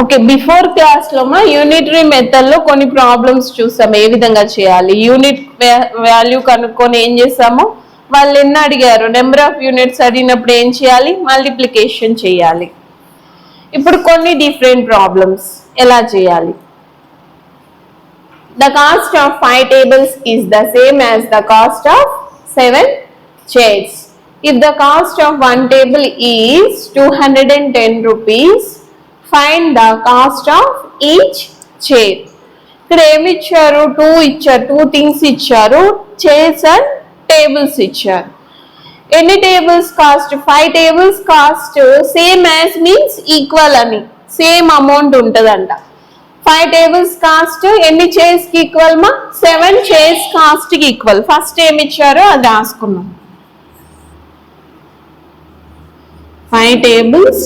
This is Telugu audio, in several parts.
ఓకే, బిఫోర్ క్లాస్ లో మా యూనిటరీ మెథడ్ లో కొన్ని ప్రాబ్లమ్స్ చూసాం ఏ విధంగా చేయాలి. యూనిట్ వాల్యూ కనుక్కొని ఏం చేసాము, వాళ్ళు ఎన్ని అడిగారు, నెంబర్ ఆఫ్ యూనిట్స్ అడిగినప్పుడు ఏం చేయాలి, మల్టిప్లికేషన్ చేయాలి. ఇప్పుడు కొన్ని డిఫరెంట్ ప్రాబ్లమ్స్ ఎలా చేయాలి. The cost of 5 tables is the same as the cost of 7 chairs. If the cost of one table is 210 rupees, find the cost of each chair. ఇక్కడ ఏమి ఇచ్చారు, టూ థింగ్స్ ఇచ్చారు, చైర్స్ అండ్ టేబుల్స్ ఇచ్చారు. ఎన్ని tables cost, 5 tables cost same as means equal అని, సేమ్ అమౌంట్ ఉంటుందంట. 5 టేబుల్స్ కాస్ట్ ఎన్ని చైర్స్ కి ఈక్వల్ మా, 7 చైర్స్ కాస్ట్ కి ఈక్వల్. ఫస్ట్ ఏమి ఇచ్చారో అది రాసుకున్నాం. 5 tables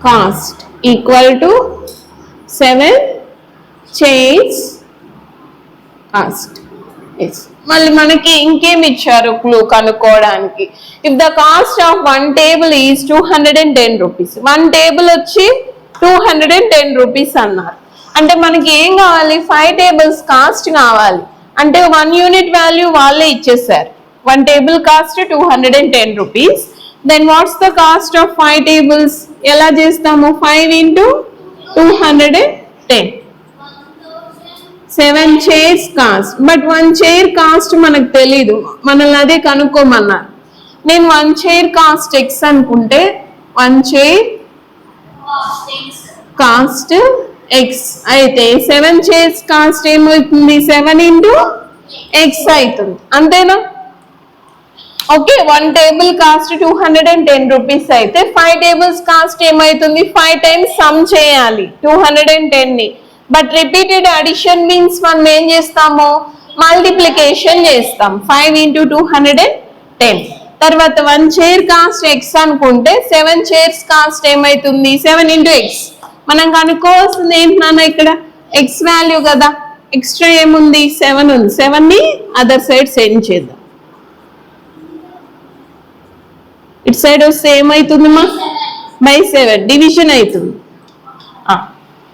cost equal to 7 chairs cost. Yes. మళ్ళీ మనకి ఇంకేం ఇచ్చారు క్లూ కనుక్కోవడానికి. If the cost of 1 table is 210 rupees, 1 table వచ్చి 210 రూపీస్ అన్నారు. అంటే మనకి ఏం కావాలి, 5 tables కాస్ట్ కావాలి. అంటే 1 యూనిట్ వాల్యూ వాళ్ళే ఇచ్చేసారు. 1 table cost 210 rupees. Then what's the cost of 5 tables, ఎలా చేస్తాము, 5 into 210, 7 chairs cost. But 1 chair cost మనకు తెలీదు, మనల్ని అదే కనుక్కోమన్నారు. నేను 1 చైర్ కాస్ట్ ఎక్స్ అనుకుంటే 1 చైర్ కాస్ట్ ఎక్స్ అయితే 7 చైర్స్ కాస్ట్ ఏమవుతుంది, 7 into ఎక్స్ అవుతుంది. అంతేనా? ఓకే, 1 టేబుల్ కాస్ట్ 210 రూపీస్ అయితే 5 tables కాస్ట్ ఏమవుతుంది, 5 times సమ్ చేయాలి 210 ని. బట్ రిపీటెడ్ అడిషన్ మీన్స్ మనం ఏం చేస్తాము, మల్టిప్లికేషన్ చేస్తాం. 5 into 210. తర్వాత 1 చైర్ కాస్ట్ ఎక్స్ అనుకుంటే 7 చైర్స్ కాస్ట్ ఏమవుతుంది, 7 into ఎక్స్. మనం కనుక్కోవాల్సింది ఏంటి నాన్న, ఇక్కడ ఎక్స్ వాల్యూ కదా, ఎక్స్ట్రా ఏముంది, 7 ఉంది. 7 ని అదర్ సైడ్ సెండ్ చేద్దాం. ఇటు సైడ్ వస్తే ఏమవుతుంది మా, బై 7 డివిజన్ అవుతుంది.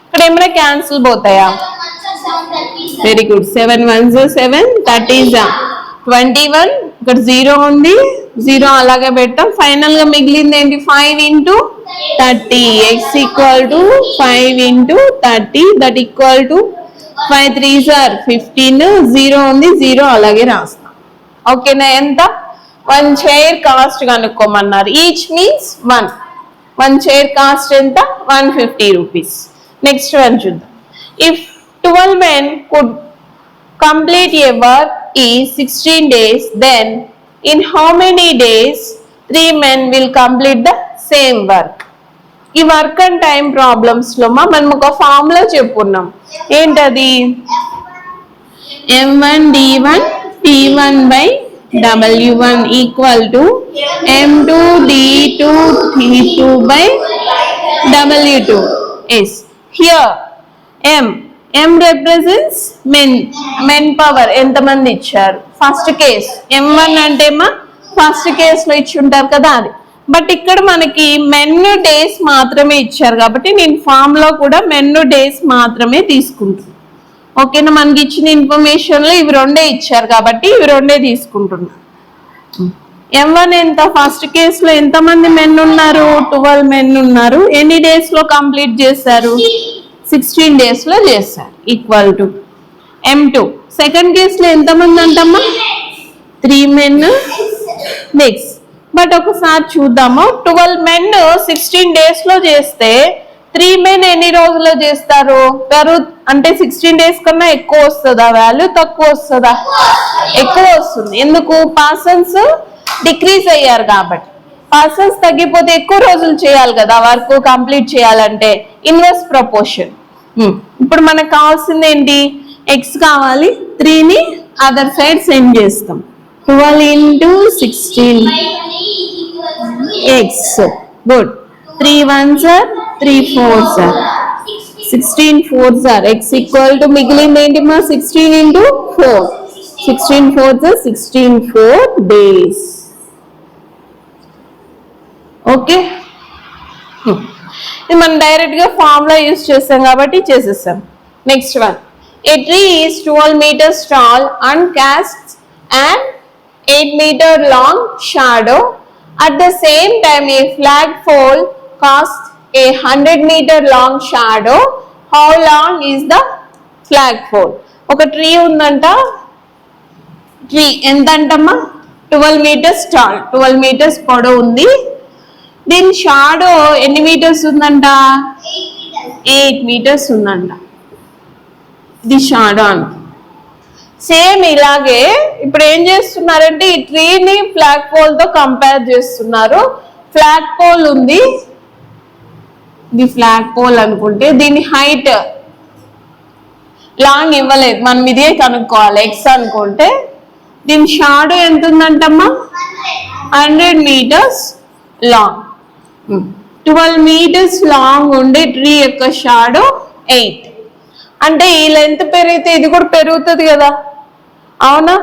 ఇక్కడ ఏమైనా cancel పోతాయా, very good. 7 1s 7, 30s 21. ఇక్కడ 0 ఉంది, 0 అలాగే పెట్టాం. ఫైనల్ గా మిగిలింది ఏంటి, 5 into 30. X equal to 5 into 30, that equal to 5 3s 15. 0 ఉంది, 0 అలాగే రాస్తాం. ఓకేనా? ఎంత, 1 చైర్ కాస్ట్ కనుక్కోమన్నారు. ఈచ్ మీన్స్ 1 చైర్ కాస్ట్ ఎంత, 150 రూపీస్. నెక్స్ట్ వన్ చూద్దాం. If 12 men could complete a work is 16 days, then in how many days 3 men will complete the same work? ఈ వర్క్ అండ్ టైం ప్రాబ్లమ్స్ లో మనం ఒక ఫార్ములా చెప్పుకున్నాం. ఏంటది, M1 D1 T1 by W1 equal to M2 D2 T2 by W2. Yes, here M represents men power, ఎంతమంది ఇచ్చారు. ఫస్ట్ కేస్ M1 అంటే ఫస్ట్ కేస్ లో ఇచ్చి ఉంటారు కదా అది. బట్ ఇక్కడ మనకి మెన్ డేస్ మాత్రమే ఇచ్చారు కాబట్టి నేను ఫామ్ లో కూడా మెన్ డేస్ మాత్రమే తీసుకుంటున్నాను. ఓకేనా? మనకి ఇచ్చిన ఇన్ఫర్మేషన్ లో ఇవి 2 ఇచ్చారు కాబట్టి ఇవి 2 తీసుకుంటున్నాను. M1 ఎంత, ఫస్ట్ కేస్ లో ఎంతమంది మెన్ ఉన్నారు, 12 men ఉన్నారు. ఎన్ని డేస్ లో కంప్లీట్ చేశారు, 16 days లో చేశారు. Equal to M2 second case లో ఎంతమంది అంటమ్మా, 3 men నెక్స్ట్. బట్ ఒకసారి చూద్దాము, 12 men 16 days లో చేస్తే 3 men ఎన్ని రోజుల్లో చేస్తారు, అంటే 16 days కన్నా ఎక్కువ వస్తుందా వాల్యూ, తక్కువ వస్తుందా, ఎక్కువ వస్తుంది. ఎందుకు, పర్సన్స్ డిక్రీజ్ అయ్యారు కాబట్టి. పర్సన్స్ తగ్గిపోతే ఎక్కువ రోజులు చేయాలి కదా వర్క్ కంప్లీట్ చేయాలంటే, ఇన్వర్స్ ప్రపోర్షన్. ఇప్పుడు మనకు కావాల్సింది ఏంటి, ఎక్స్ కావాలి. 3ని అదర్ సైడ్ సెండ్ చేస్తాం. 12 into 16 x. Good. 3 1s 3 4s 16 4s x equal to మిగిలింది ఏంటి మా, 16 into 4. 16 4s 16 days. ఓకే. ఇది మనం డైరెక్ట్గా ఫార్ములా యూజ్ చేస్తాం కాబట్టి చేసేస్తాం. Next one, A tree is 12 meters tall and casts an 8 meter long shadow. At the same time, a flagpole casts a 100 meter long shadow. How long is the flagpole? ఒక ట్రీ ఉందంట, ట్రీ ఎంత అంటమ్మా 12 meters tall, 12 meters పొడవు ఉంది. దీని షాడో ఎన్ని మీటర్స్ ఉందంట, 8 meters ఉందంట. ఇది షాడో అంట. సేమ్ ఇలాగే ఇప్పుడు ఏం చేస్తున్నారంటే ఈ ట్రీని ఫ్లాగ్ పోల్ తో కంపేర్ చేస్తున్నారు. ఫ్లాగ్ పోల్ ఉంది, ఇది ఫ్లాగ్ పోల్ అనుకుంటే దీని హైట్ లాంగ్ ఇవ్వలేదు, మనం ఇదే కనుక్కోవాలి. ఎక్స్ అనుకుంటే దీని షాడో ఎంత ఉందంటమ్మా 100 meters లాంగ్. 12 meters లాంగ్ ఉండే ట్రీ యొక్క షాడో 8. అంటే ఈ లెంత్ పెరిగితే ఇది కూడా పెరుగుతుంది కదా, అవునా?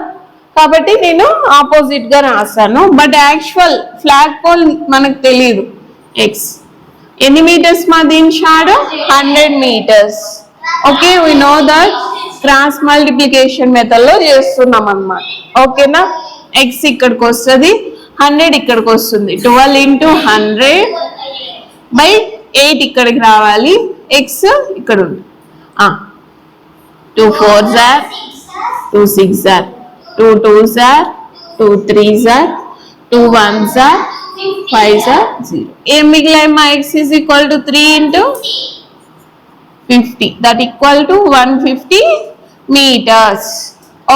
కాబట్టి నేను ఆపోజిట్ గా రాశాను. బట్ యాక్చువల్ ఫ్లాగ్ పోల్ మనకు తెలియదు. ఎక్స్ ఎన్ని మీటర్స్ మా దీని shadow 100 meters. Okay, we know that cross multiplication method లో చేస్తున్నాం అన్నమాట. ఓకేనా? ఎక్స్ ఇక్కడికి వస్తుంది, 100 ఇక్కడికి వస్తుంది. 12 into 100/8 ఇక్కడికి రావాలి. ఎక్స్ ఇక్కడ ఉంది. 2 4s are 2 6s are 2 2s are 2 3s are 2 1s are 5s are 0. ఏం మిగిలాయి మా x is equal to 3 into 50, that equal to 150 meters.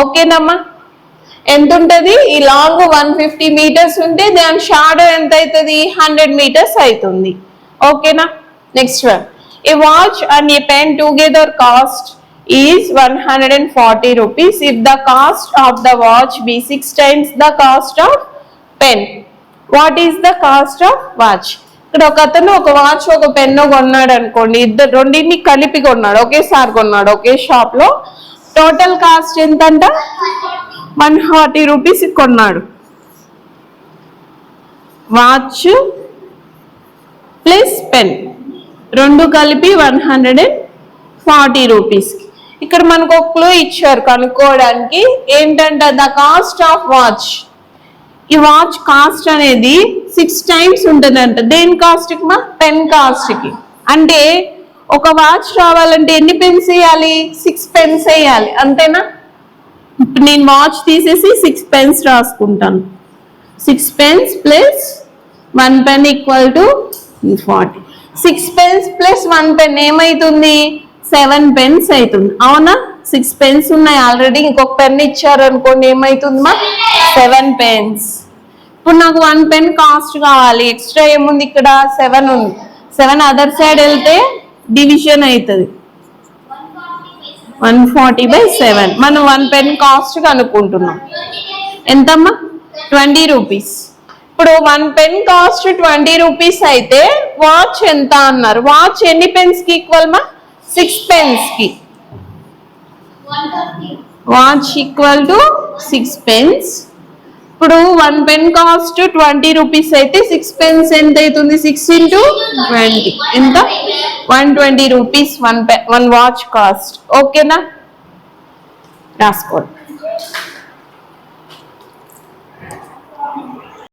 ఓకేనమ్మా? ఎంత ఉంటుంది ఈ లాంగ్ 150 meters ఉంటే దాని షాడో ఎంత అవుతుంది 100 meters అవుతుంది. ఓకేనా? Next one, A watch and a pen together cost is 140 rupees if the cost of the watch be 6 times the cost of pen. What is the cost of watch? ఇక్కడ ఒక అతను ఒక వాచ్ ఒక పెన్ను కొన్నాడు అనుకోండి, ఇద్దరు రెండింటిని కలిపి కొన్నాడు, ఒకేసారి కొన్నాడు ఒకే షాప్ లో. టోటల్ కాస్ట్ ఎంతంట 140 రూపీస్ కొన్నాడు. వాచ్ ప్లస్ పెన్ రెండు కలిపి 140 రూపీస్. ఇక్కడ మనకు ఒక క్లూ ఇచ్చారు కనుక్కోవడానికి. ఏంటంటే ద కాస్ట్ ఆఫ్ వాచ్, ఈ వాచ్ కాస్ట్ అనేది 6 times ఉంటుందంట. దేని కాస్ట్ కి మా పెన్ కాస్ట్ కి. అంటే ఒక వాచ్ రావాలంటే ఎన్ని పెన్స్ వేయాలి 6 pens వేయాలి, అంతేనా? ఇప్పుడు నేను వాచ్ తీసేసి 6 pens రాసుకుంటాను. 6 pens plus 1 pen equal to 40. 6 pens plus 1 pen ఏమైతుంది 7 pens అవుతుంది, అవునా? 6 pens ఉన్నాయి ఆల్రెడీ, ఇంకొక పెన్ ఇచ్చారు అనుకోండి ఏమైతుంది మా 7 pens. ఇప్పుడు నాకు 1 pen కాస్ట్ కావాలి, ఎక్స్ట్రా ఏముంది ఇక్కడ 7 ఉంది. 7 అదర్ సైడ్ వెళ్తే డివిజన్ అవుతుంది 140/7. మనం 1 pen కాస్ట్ కనుక్కుంటున్నాం. ఎంతమ్మా 20 రూపీస్. ఇప్పుడు 1 pen కాస్ట్ 20 రూపీస్ అయితే వాచ్ ఎంత అన్నారు? వాచ్ ఎన్ని పెన్స్ కి ఈక్వల్ మా 6 pens కి. Watch equal to 6 pens. ఇప్పుడు 1 pen కాస్ట్ 20 రూపీస్ అయితే 6 pens ఎంత అవుతుంది 6 into 20 ఎంత 120 రూపీస్ 1 వాచ్ కాస్ట్. ఓకేనా? రాసుకోండి.